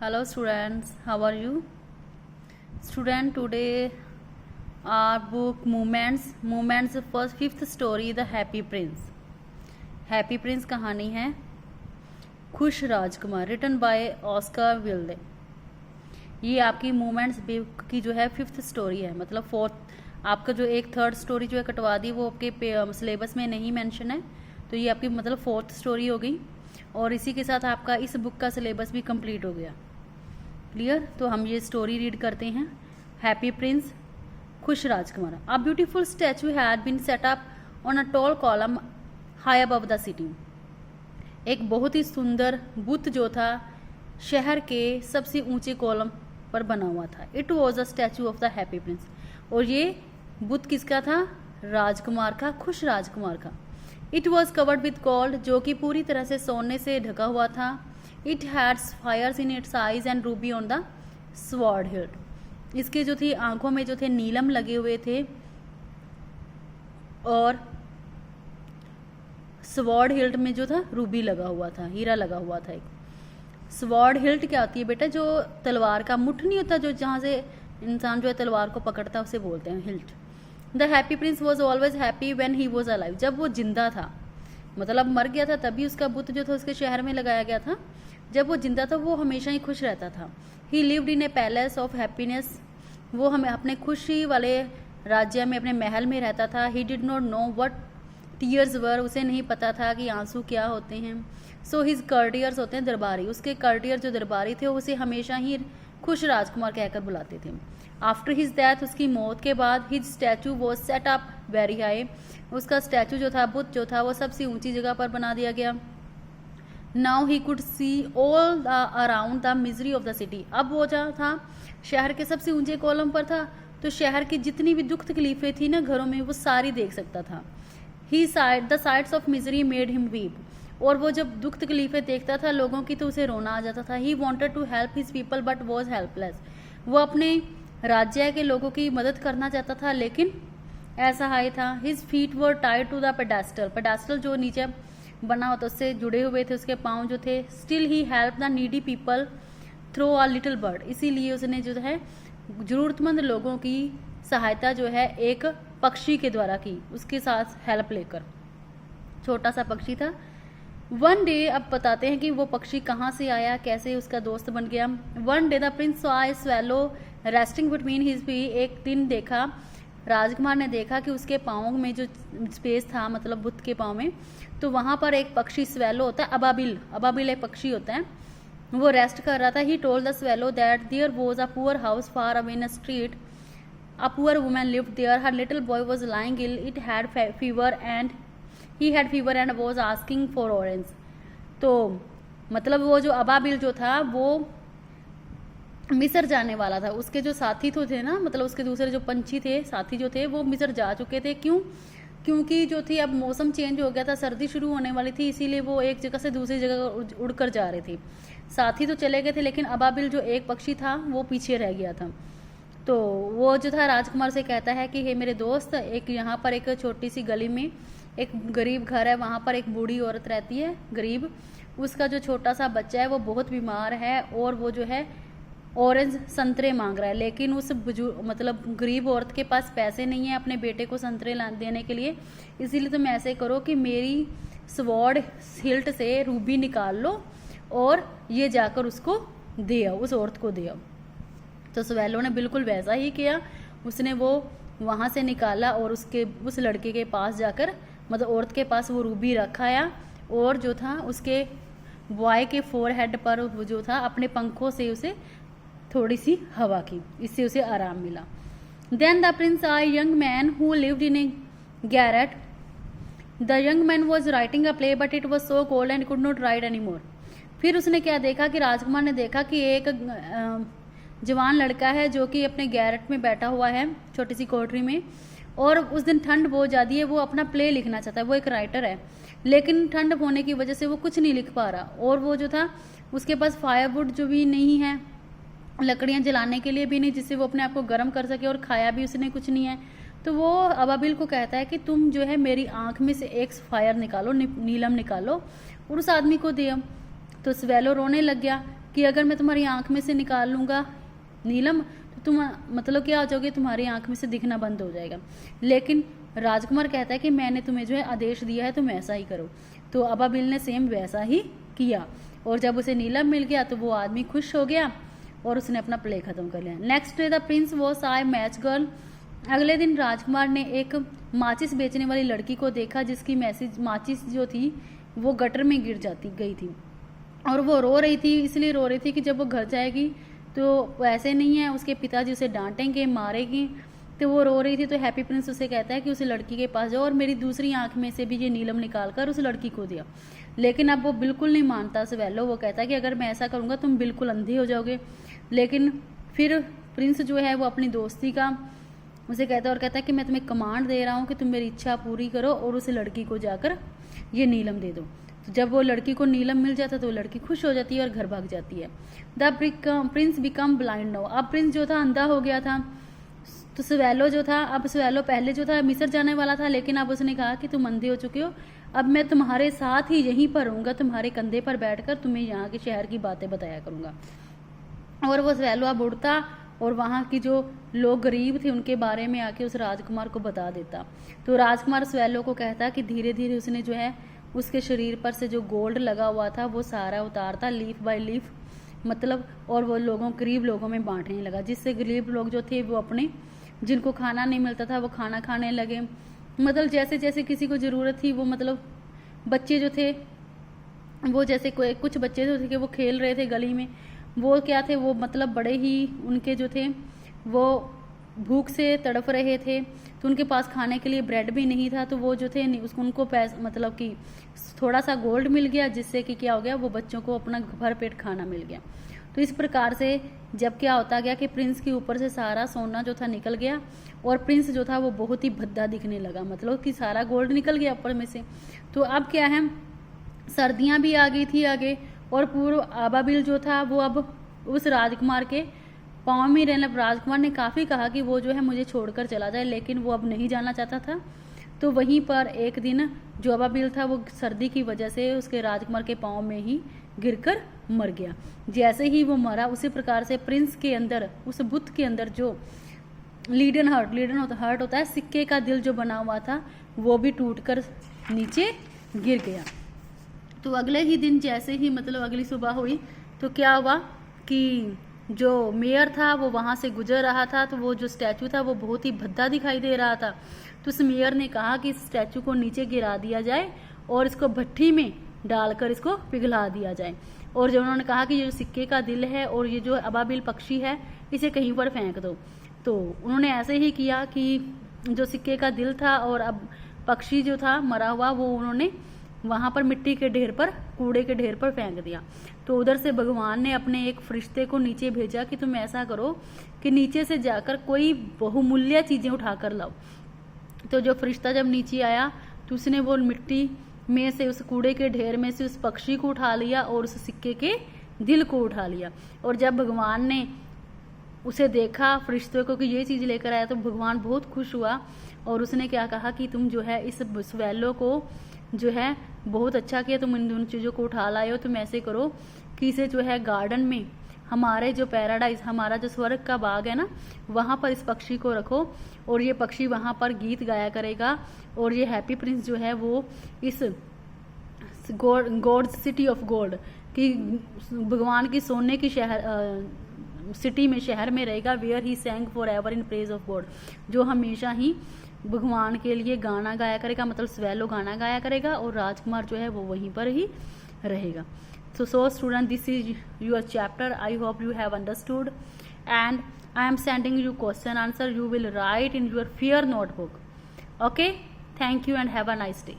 Hello students, how are you? Student, today our book Moments first fifth story The Happy Prince. Happy Prince कहानी है खुश राजकुमार, written by Oscar विल्डे। ये आपकी moments book की जो है फिफ्थ स्टोरी है, मतलब फोर्थ। आपका जो एक थर्ड स्टोरी जो है कटवा दी वो आपके सिलेबस में नहीं मेंशन है, तो ये आपकी मतलब फोर्थ स्टोरी हो गई और इसी के साथ आपका इस बुक का सिलेबस भी कंप्लीट हो गया। क्लियर? तो हम ये स्टोरी रीड करते हैं। हैप्पी प्रिंस, खुश राजकुमार। A beautiful statue had been set up on a tall column high above the city. एक बहुत ही सुंदर बुत जो था शहर के सबसे ऊंचे कॉलम पर बना हुआ था। It was a statue of the happy Prince. और ये बुत किसका था? राजकुमार का, खुश राजकुमार का। It was covered with gold, जो कि पूरी तरह से सोने से ढका हुआ था। It had fires in its eyes and ruby on the sword hilt. इसके जो थी आंखों में जो थे नीलम लगे हुए थे और स्वॉर्ड हिल्ट में जो था रूबी लगा हुआ था, हीरा लगा हुआ था। एक स्वॉर्ड हिल्ट क्या होती है बेटा? जो तलवार का मुठ नहीं होता, जो जहाँ से इंसान जो है तलवार को पकड़ता है उसे बोलते हैं hilt. The happy Prince was always happy when he was alive. जब वो जिंदा था, मतलब मर गया था तभी उसका बुत जो था उसके शहर में लगाया गया था। जब वो जिंदा था वो हमेशा ही खुश रहता था। ही lived in A palace of happiness. वो हमें अपने खुशी वाले राज्य में, अपने महल में रहता था। He did not know what tears were. उसे नहीं पता था कि आंसू क्या होते हैं। सो हिज कर्टियर्स होते हैं दरबारी। उसके कर्टियर जो दरबारी थे उसे हमेशा ही खुश राजकुमार कहकर बुलाते थे। आफ्टर हिज डेथ, उसकी मौत के बाद, his statue was set up very high. उसका स्टैचू जो था, बुत जो था, वो सबसे ऊंची जगह पर बना दिया गया। Now he could see all around the misery of the city. अब वो जहाँ था शहर के सबसे ऊंचे कॉलम पर था, तो शहर की जितनी भी दुख तकलीफें थी ना घरों में, वो सारी देख सकता था। He sighed the sights of misery made him weep. और वो जब दुख तकलीफें देखता था लोगों की तो उसे रोना आ जाता था। He wanted to help his people but was helpless. वो अपने राज्य के लोगों की मदद करना चाहता था लेकिन ऐसा हाई था। His feet were tied to the pedestal. Pedestal जो नीचे बना होता उससे जुड़े हुए थे उसके पाँव जो थे। Still he help the needy people throw a little bird. इसीलिए उसने जो है जरूरतमंद लोगों की सहायता जो है एक पक्षी के द्वारा की, उसके साथ हेल्प लेकर। छोटा सा पक्षी था। वन डे, अब बताते हैं कि वो पक्षी कहाँ से आया, कैसे उसका दोस्त बन गया। One day the Prince saw a swallow resting between his feet. एक दिन देखा, राजकुमार ने देखा कि उसके पाँव में जो स्पेस था, मतलब बुत के पाँव में, तो वहाँ पर एक पक्षी, स्वैलो होता है, अबाबिल एक पक्षी होता है, वो रेस्ट कर रहा था। He told the swallow that there was a poor house far away in a street. A poor woman lived there. Her little boy was lying ill. It had fever and he had fever and was asking for orange. तो मतलब वो जो अबाबिल जो था वो मिस्र जाने वाला था। उसके जो साथी तो थे ना, मतलब उसके दूसरे जो पंछी थे, साथी जो थे, वो मिस्र जा चुके थे। क्यों? क्योंकि जो थी अब मौसम चेंज हो गया था, सर्दी शुरू होने वाली थी, इसीलिए वो एक जगह से दूसरी जगह उड़कर जा रहे थे। साथी तो चले गए थे लेकिन अबाबिल जो एक पक्षी था वो पीछे रह गया था। तो वो जो था राजकुमार से कहता है कि हे मेरे दोस्त, एक यहाँ पर एक छोटी सी गली में एक गरीब घर है, वहाँ पर एक बूढ़ी औरत रहती है गरीब। उसका जो छोटा सा बच्चा है वो बहुत बीमार है और वो जो है ऑरेंज संतरे मांग रहा है, लेकिन उस मतलब गरीब औरत के पास पैसे नहीं है अपने बेटे को संतरे देने के लिए। इसीलिए तुम ऐसे करो कि मेरी स्वॉर्ड हिल्ट से रूबी निकाल लो और ये जाकर उसको दे आओ, उस औरत को दे आओ। तो स्वैलो ने बिल्कुल वैसा ही किया। उसने वो वहाँ से निकाला और उस लड़के के पास जाकर, मतलब औरत के पास, वो रूबी रखाया और जो था उसके बॉय के फोरहेड पर वो जो था अपने पंखों से उसे थोड़ी सी हवा की, इससे उसे आराम मिला। Then the prince a young man who lived in a garret. The young man was writing a play but it was so cold and could not write any more. फिर उसने क्या देखा कि राजकुमार ने देखा कि एक जवान लड़का है जो कि अपने गैरेट में बैठा हुआ है, छोटी सी कोठरी में, और उस दिन ठंड बहुत ज़्यादा है। वो अपना प्ले लिखना चाहता है, वो एक राइटर है, लेकिन ठंड होने की वजह से वो कुछ नहीं लिख पा रहा। और वो जो था उसके पास फायरवुड जो भी नहीं है, लकड़ियाँ जलाने के लिए भी नहीं जिससे वो अपने आप को गर्म कर सके, और खाया भी उसने कुछ नहीं है। तो वो अबाबिल को कहता है कि तुम जो है मेरी आंख में से एक फायर निकालो, नीलम निकालो और उस आदमी को दे। तो स्वैलो रोने लग गया। कि अगर मैं तुम्हारी आंख में से निकाल लूँगा नीलम तो तुम मतलब क्या हो जाओगे, तुम्हारी आंख में से दिखना बंद हो जाएगा। लेकिन राजकुमार कहता है कि मैंने तुम्हें जो है आदेश दिया है, तुम ऐसा ही करो। तो अबाबिल ने सेम वैसा ही किया, और जब उसे नीलम मिल गया तो वो आदमी खुश हो गया और उसने अपना प्ले खत्म कर लिया। Next day the Prince was I match girl. अगले दिन राजकुमार ने एक माचिस बेचने वाली लड़की को देखा जिसकी माचिस जो थी वो गटर में गिर जाती गई थी, और वो रो रही थी। इसलिए रो रही थी कि जब वो घर जाएगी तो ऐसे नहीं है, उसके पिताजी उसे डांटेंगे, मारेगी। तो वो रो रही थी। तो हैप्पी प्रिंस उसे कहता है कि उस लड़की के पास जाओ और मेरी दूसरी आंख में से भी ये नीलम निकाल कर उस लड़की को दिया। लेकिन अब वो बिल्कुल नहीं मानता स्वेलो। वो कहता है कि अगर मैं ऐसा करूँगा तुम बिल्कुल अंधे हो जाओगे। लेकिन फिर प्रिंस जो है वो अपनी दोस्ती का उसे कहता है और कहता है कि मैं तुम्हें कमांड दे रहा हूँ कि तुम मेरी इच्छा पूरी करो और उस लड़की को जाकर ये नीलम दे दो। तो जब वो लड़की को नीलम मिल जाता है तो वो लड़की खुश हो जाती है और घर भाग जाती है। The Prince become blind now. अब प्रिंस जो था अंधा हो गया था। तो स्वेलो जो था, अब स्वेलो पहले जो था मिस्र जाने वाला था, लेकिन अब उसने कहा कि तुम अंधे हो चुके हो, अब मैं तुम्हारे साथ ही यहीं पर रहूँगा, तुम्हारे कंधे पर बैठकर तुम्हें यहाँ के शहर की बातें बताया करूँगा। और वो स्वेलो अब उड़ता और वहाँ की जो लोग गरीब थे उनके बारे में आके उस राजकुमार को बता देता। तो राजकुमार स्वेलो को कहता कि धीरे धीरे उसने जो है उसके शरीर पर से जो गोल्ड लगा हुआ था वो सारा उतारता लीफ बाय लीफ, मतलब, और वो गरीब लोगों में बांटने लगा, जिससे गरीब लोग जो थे वो अपने जिनको खाना नहीं मिलता था वो खाना खाने लगे। मतलब जैसे जैसे किसी को ज़रूरत थी वो, मतलब बच्चे जो थे वो, जैसे कुछ बच्चे जो थे कि वो खेल रहे थे गली में, वो क्या थे, वो मतलब बड़े ही उनके जो थे वो भूख से तड़प रहे थे। तो उनके पास खाने के लिए ब्रेड भी नहीं था। तो वो जो थे उसको उनको मतलब कि थोड़ा सा गोल्ड मिल गया, जिससे कि क्या हो गया, वो बच्चों को अपना भर पेट खाना मिल गया। तो इस प्रकार से जब क्या होता गया कि प्रिंस के ऊपर से सारा सोना जो था निकल गया और प्रिंस जो था वो बहुत ही भद्दा दिखने लगा, मतलब कि सारा गोल्ड निकल गया ऊपर में से। तो अब क्या है, सर्दियाँ भी आ गई थी आगे, और पूर्व अबाबिल जो था वो अब उस राजकुमार के पाँव में रहने। राजकुमार ने काफ़ी कहा कि वो जो है मुझे छोड़कर चला जाए, लेकिन वो अब नहीं जाना चाहता था। तो वहीं पर एक दिन जो अबाबिल था वो सर्दी की वजह से उसके राजकुमार के पाँव में ही गिरकर मर गया। जैसे ही वो मरा उसी प्रकार से प्रिंस के अंदर, उस बुत के अंदर जो लीडन हार्ट होता है, सिक्के का दिल जो बना हुआ था, वो भी टूटकर नीचे गिर गया। तो अगले ही दिन जैसे ही मतलब अगली सुबह हुई तो क्या हुआ कि जो मेयर था वो वहाँ से गुजर रहा था। तो वो जो स्टैचू था वो बहुत ही भद्दा दिखाई दे रहा था। तो उस मेयर ने कहा कि इस स्टैचू को नीचे गिरा दिया जाए और इसको भट्टी में डालकर इसको पिघला दिया जाए। और जो उन्होंने कहा कि ये जो सिक्के का दिल है और ये जो अबाबिल पक्षी है इसे कहीं पर फेंक दो। तो उन्होंने ऐसे ही किया कि जो सिक्के का दिल था और अब पक्षी जो था मरा हुआ वो उन्होंने वहाँ पर मिट्टी के ढेर पर, कूड़े के ढेर पर फेंक दिया। तो उधर से भगवान ने अपने एक फरिश्ते को नीचे भेजा कि तुम ऐसा करो कि नीचे से जाकर कोई बहुमूल्य चीज़ें उठा कर लाओ। तो जो फरिश्ता जब नीचे आया तो उसने वो मिट्टी में से, उस कूड़े के ढेर में से उस पक्षी को उठा लिया और उस सिक्के के दिल को उठा लिया। और जब भगवान ने उसे देखा फरिश्ते को कि ये चीज़ लेकर आया तो भगवान बहुत खुश हुआ और उसने क्या कहा कि तुम जो है इस स्वेलो को जो है बहुत अच्छा किया, तुम इन दोनों चीज़ों को उठा लाए हो। तुम ऐसे करो कि इसे जो है गार्डन में, हमारे जो पैराडाइज, हमारा जो स्वर्ग का बाग है ना, वहाँ पर इस पक्षी को रखो और ये पक्षी वहाँ पर गीत गाया करेगा। और ये हैप्पी प्रिंस जो है वो इस गॉड्स सिटी ऑफ गॉड की, भगवान की सोने की सिटी में, शहर में रहेगा। Where he sang for ever in praise of God, जो हमेशा ही भगवान के लिए गाना गाया करेगा, मतलब स्वेलो गाना गाया करेगा और राजकुमार जो है वो वहीं पर ही रहेगा। So student, this is your chapter. I hope you have understood, and I am sending you question answer. You will write in your fear notebook. Okay, thank you and have a nice day.